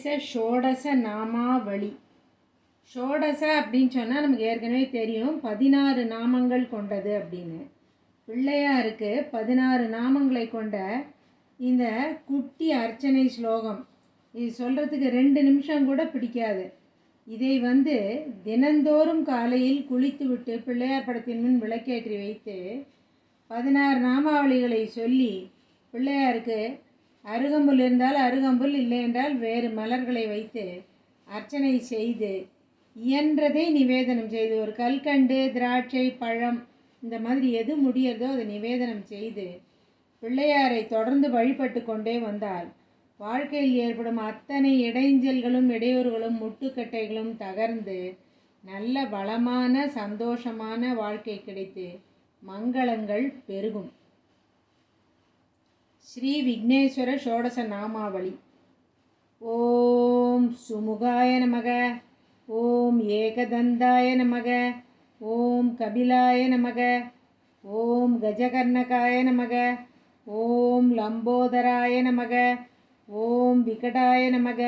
விக்னேச ஷோடச நாமாவளி. ஷோடச அப்படின்னு சொன்னால் நமக்கு ஏற்கனவே தெரியும் 16 நாமங்கள் கொண்டது அப்படின்னு. பிள்ளையாருக்கு 16 நாமங்களை கொண்ட இந்த குட்டி அர்ச்சனை ஸ்லோகம் இது சொல்கிறதுக்கு 2 நிமிஷம் கூட பிடிக்காது. இதை தினந்தோறும் காலையில் குளித்துவிட்டு பிள்ளையார் படத்தின் முன் விளக்கேற்றி வைத்து 16 நாமாவளிகளை சொல்லி பிள்ளையாருக்கு அருகம்புல் இருந்தால் அருகம்புல், இல்லை என்றால் வேறு மலர்களை வைத்து அர்ச்சனை செய்து இயன்றதை நிவேதனம் செய்து, ஒரு கல்கண்டு, திராட்சை, பழம் இந்த மாதிரி எது முடியறதோ அதை நிவேதனம் செய்து பிள்ளையாரை தொடர்ந்து வழிபட்டு கொண்டே வந்தால் வாழ்க்கையில் ஏற்படும் அத்தனை இடைஞ்சல்களும் இடையூறுகளும் முட்டுக்கட்டைகளும் தகர்ந்து நல்ல வளமான சந்தோஷமான வாழ்க்கை கிடைத்து மங்களங்கள் பெருகும். ஸ்ரீ விக்னேஸ்வர ஷோடச நாமாவளி. ஓம் சுமுகாய நமக, ஓம் ஏகதந்தாய நமக, ஓம் கபிலாய நமக, ஓம் கஜகர்ணகாய நமக, ஓம் லம்போதராய நமக, ஓம் விகடாய நமக,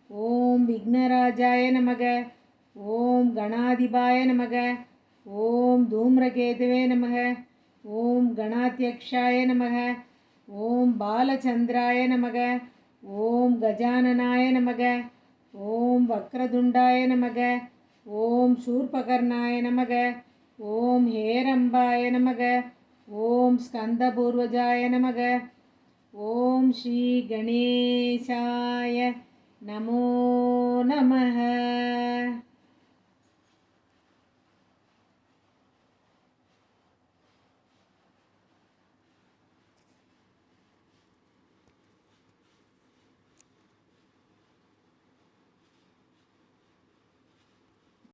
ஓம் விக்னராஜாய நமக, ஓம் கணாதிபாய நமக, ஓம் தூம்ரகேதுவே நமக, ஓம் கணாத்யக்ஷாய நமக, ஓம் பாலச்சந்திராய நமக, ஓம் கஜானனாய நமக, ஓம் வக்ரதுண்டாய நமக, ஓம் சூர்பகர்ணாய நமக, ஓம் ஹேரம்பாய நமக, ஓம் ஸ்கந்தபூர்வஜாய நமக, ஓம் ஸ்ரீ கணேசாய நமோ நமः.